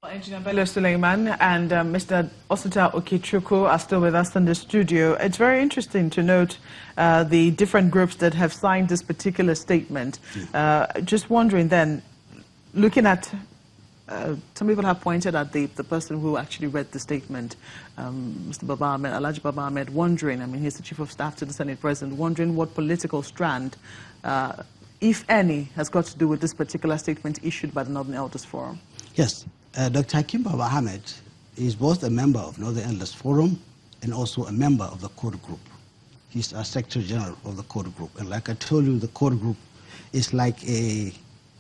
Engineer Bello Suleiman and Mr. Osita Okechukwu are still with us in the studio. It's very interesting to note the different groups that have signed this particular statement. Just wondering then, looking at, some people have pointed at the person who actually read the statement, Mr. Baba Ahmed, Alhaji Baba Ahmed, wondering, I mean, he's the Chief of Staff to the Senate President, wondering what political strand, if any, has got to do with this particular statement issued by the Northern Elders Forum. Yes. Dr. Hakim Baba Ahmed is both a member of Northern Elders Forum and also a member of the core group. He's a Secretary General of the core group. And like I told you, the core group is like a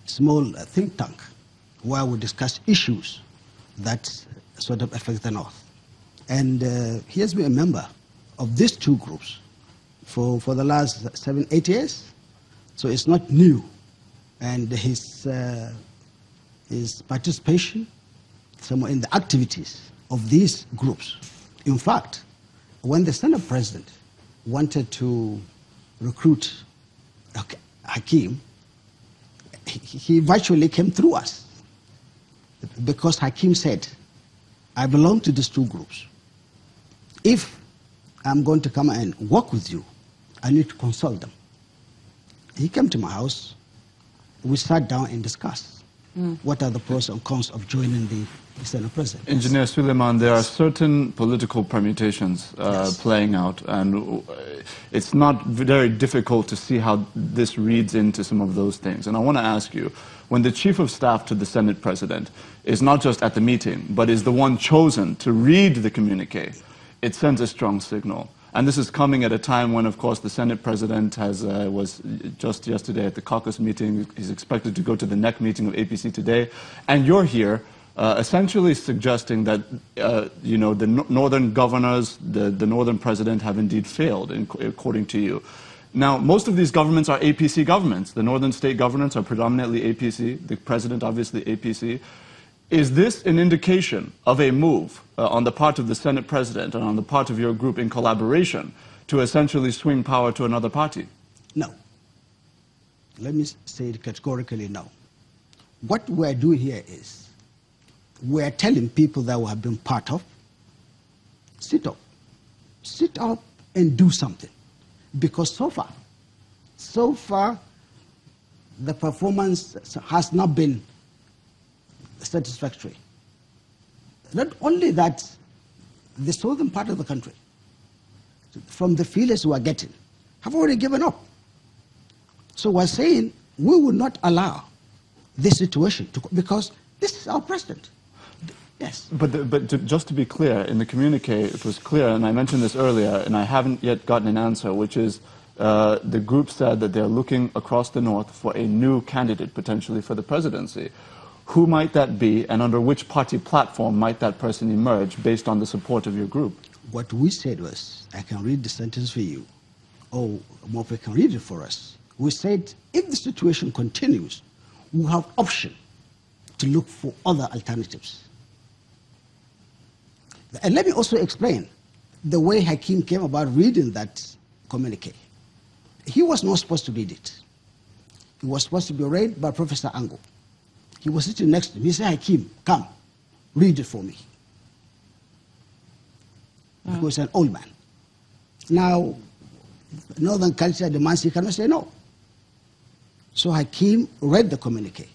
small think tank where we discuss issues that sort of affect the North. And he has been a member of these two groups for the last 7-8 years. So it's not new. And his participation somewhere in the activities of these groups. In fact, when the Senate President wanted to recruit Hakim, he virtually came through us because Hakim said, I belong to these two groups. If I'm going to come and work with you, I need to consult them. He came to my house. We sat down and discussed. What are the pros and cons of joining the Senate President? Engineer Suleiman, there are certain political permutations playing out, and it's not very difficult to see how this reads into some of those things. And I want to ask you, when the Chief of Staff to the Senate President is not just at the meeting, but is the one chosen to read the communique, it sends a strong signal. And this is coming at a time when, of course, the Senate President was just yesterday at the caucus meeting. He's expected to go to the NEC meeting of APC today. And you're here essentially suggesting that, you know, the northern governors, the northern president have indeed failed, according to you. Now, most of these governments are APC governments. The northern state governments are predominantly APC. The president, obviously, APC. Is this an indication of a move on the part of the Senate President and on the part of your group in collaboration to essentially swing power to another party? No. Let me say it categorically no. What we're doing here is we're telling people that we have been part of, sit up and do something. Because so far, the performance has not been satisfactory. Not only that, the southern part of the country, from the feelers who are getting, have already given up. So we're saying we will not allow this situation to, because this is our president. Yes. But just to be clear, in the communique, it was clear, and I mentioned this earlier, and I haven't yet gotten an answer, which is the group said that they're looking across the North for a new candidate, potentially for the presidency. Who might that be, and under which party platform might that person emerge based on the support of your group? What we said was, I can read the sentence for you, or Mofe can read it for us. We said, if the situation continues, we have option to look for other alternatives. And let me also explain the way Hakim came about reading that communique. He was not supposed to read it. It was supposed to be read by Professor Ango. He was sitting next to him. He said, Hakim, come, read it for me. He was an old man. Now, northern culture demands he cannot say no. So Hakim read the communique.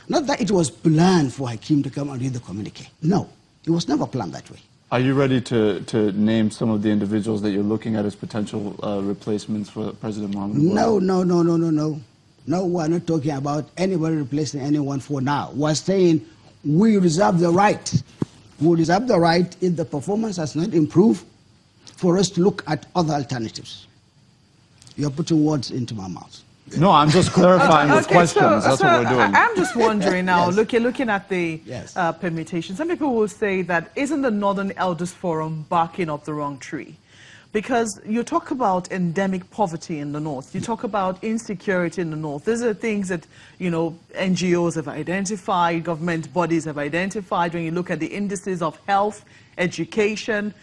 Not that it was planned for Hakim to come and read the communique. No, it was never planned that way. Are you ready to name some of the individuals that you're looking at as potential replacements for President Muhammad Buhari? No. No, we're not talking about anybody replacing anyone for now. We're saying we reserve the right. We reserve the right, if the performance has not improved, for us to look at other alternatives. You're putting words into my mouth. No, I'm just clarifying with questions. That's what we're doing. I'm just wondering now, looking at the permutation, some people will say that isn't the Northern Elders Forum barking up the wrong tree? Because you talk about endemic poverty in the North. You talk about insecurity in the North. These are things that, you know, NGOs have identified, government bodies have identified. When you look at the indices of health, education,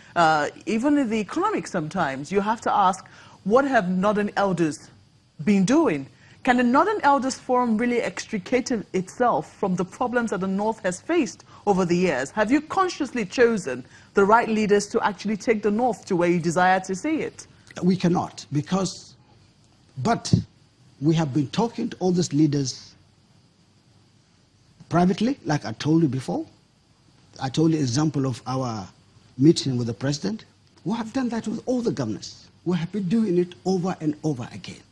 even in the economic sometimes, you have to ask, what have Northern Elders been doing? Can the Northern Elders Forum really extricate itself from the problems that the North has faced over the years? Have you consciously chosen the right leaders to actually take the North to where you desire to see it? We cannot, but we have been talking to all these leaders privately, like I told you before. I told you an example of our meeting with the president. We have done that with all the governors. We have been doing it over and over again.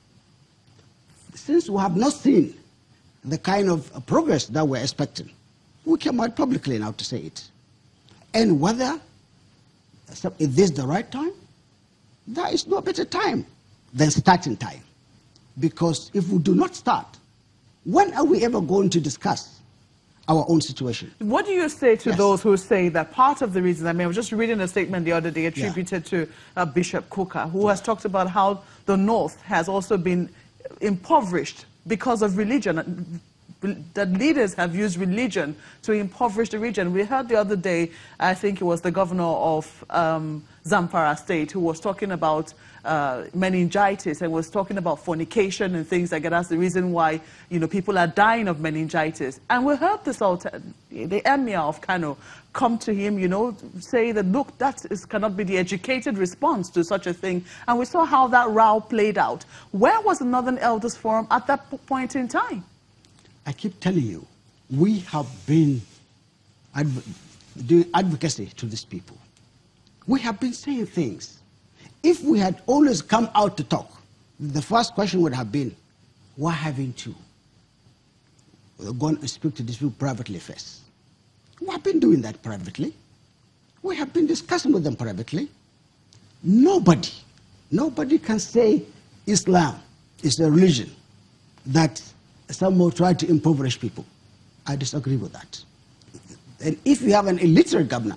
Since we have not seen the kind of progress that we're expecting, we came out publicly now to say it. And whether is this the right time? There is no better time than starting time. Because if we do not start, when are we ever going to discuss our own situation? What do you say to those who say that part of the reason, I was just reading a statement the other day attributed to Bishop Coker, who has talked about how the North has also been impoverished because of religion, that leaders have used religion to impoverish the region. We heard the other day, I think it was the governor of Zamfara State, who was talking about meningitis and was talking about fornication and things like that. That's the reason why, people are dying of meningitis. And we heard this the emir of Kano come to him, say that, look, cannot be the educated response to such a thing. And we saw how that row played out. Where was the Northern Elders Forum at that point in time? I keep telling you, we have been doing advocacy to these people. We have been saying things. If we had always come out to talk, the first question would have been, why haven't you gone and speak to these people privately first? We have been doing that privately. We have been discussing with them privately. Nobody can say Islam is a religion that some will try to impoverish people. I disagree with that. And if you have an illiterate governor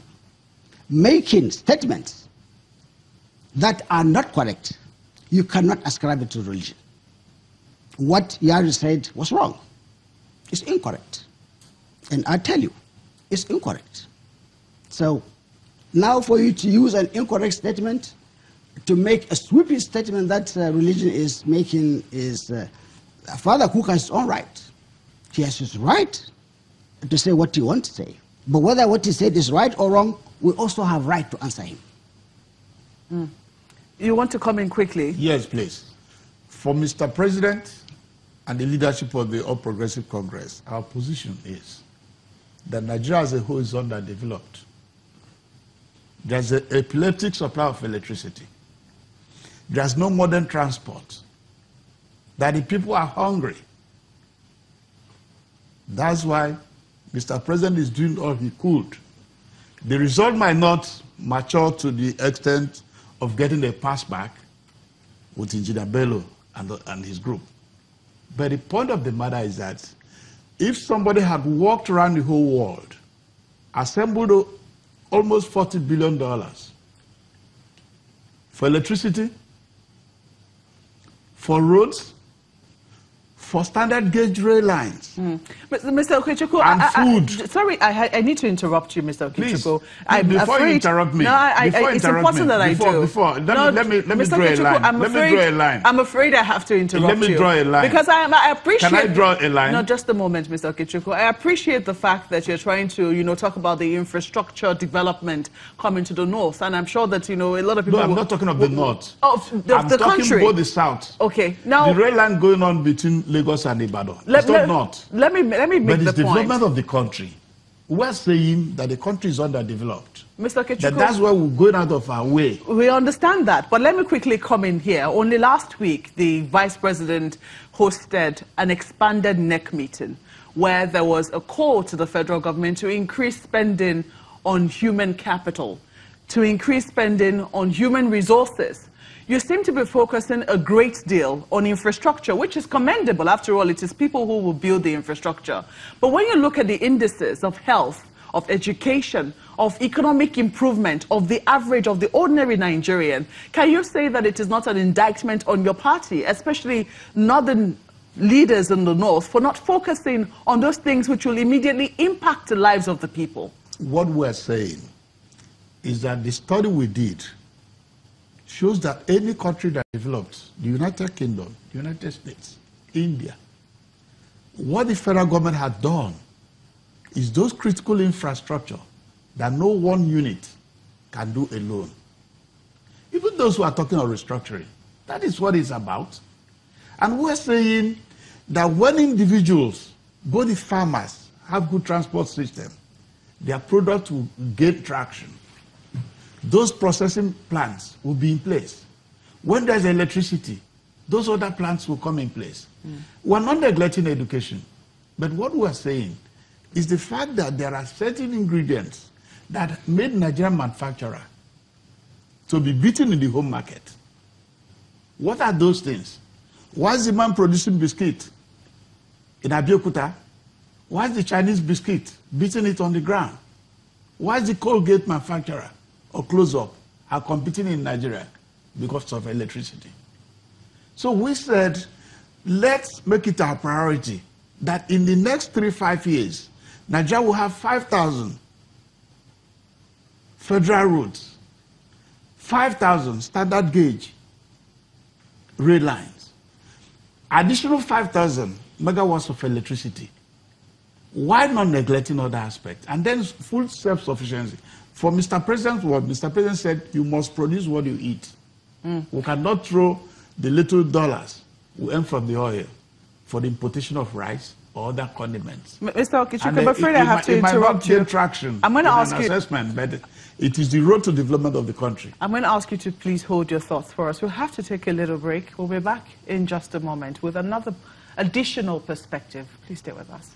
making statements that are not correct, you cannot ascribe it to religion. What Yari said was wrong. It's incorrect. And I tell you, it's incorrect. So now for you to use an incorrect statement to make a sweeping statement that religion is making is... Father Cook has his own right. He has his right to say what he wants to say. But whether what he said is right or wrong, we also have right to answer him. You want to come in quickly? Yes, please. For Mr. President and the leadership of the All Progressive Congress, our position is that Nigeria as a whole is underdeveloped. There's an epileptic supply of electricity. There's no modern transport. That the people are hungry. That's why Mr. President is doing all he could. The result might not mature to the extent of getting a pass back with Engineer Bello and his group. But the point of the matter is that if somebody had walked around the whole world, assembled almost $40 billion for electricity, for roads, for standard gauge rail lines. Mr. Okechukwu, and food. Sorry, I need to interrupt you, Mr. Okechukwu. Before you interrupt me. No, it's important that I do. Let me draw a line. Let me draw a line. I'm afraid I have to interrupt you. Let me draw a line. Because I appreciate... Can I draw a line? No, just a moment, Mr. Okechukwu. I appreciate the fact that you're trying to, talk about the infrastructure development coming to the north. And I'm sure that, a lot of people... No, I'm not talking of the north. Of the country. I'm talking about the south. Okay, now... The rail line going on between Lagos and Ibadan. Let me make but the point. it's development of the country. We're saying that the country is underdeveloped. Mr. Okechukwu, that's why we're going out of our way. We understand that, but let me quickly come in here. Only last week, the Vice President hosted an expanded NEC meeting where there was a call to the federal government to increase spending on human capital, to increase spending on human resources. You seem to be focusing a great deal on infrastructure, which is commendable. After all, it is people who will build the infrastructure. But when you look at the indices of health, of education, of economic improvement, of the average, of the ordinary Nigerian, can you say that it is not an indictment on your party, especially northern leaders in the north, for not focusing on those things which will immediately impact the lives of the people? What we're saying is that the study we did shows that any country that develops, the United Kingdom, the United States, India. What the federal government had done is those critical infrastructure that no one unit can do alone. Even those who are talking of restructuring, that is what it's about. And we're saying that when individuals, both the farmers, have good transport system, their product will gain traction. Those processing plants will be in place. When there's electricity, those other plants will come in place. We're not neglecting education, but what we're saying is the fact that there are certain ingredients that made Nigerian manufacturer to be beaten in the home market. What are those things? Why is the man producing biscuit in Abeokuta? Why is the Chinese biscuit beating it on the ground? Why is the Colgate manufacturer or Close-Up are competing in Nigeria? Because of electricity. So we said, let's make it our priority that in the next 3-5 years, Nigeria will have 5,000 federal roads, 5,000 standard gauge rail lines, additional 5,000 megawatts of electricity. Why not neglecting other aspects? And then full self-sufficiency. For Mr. President's word, Mr. President said, you must produce what you eat. We cannot throw the little dollars we earn from the oil for the importation of rice or other condiments. Mr. Okechukwu, I'm afraid I have to interrupt you. Traction I'm going to ask you. Assessment, but it is the road to development of the country. I'm going to ask you to please hold your thoughts for us. We'll have to take a little break. We'll be back in just a moment with another additional perspective. Please stay with us.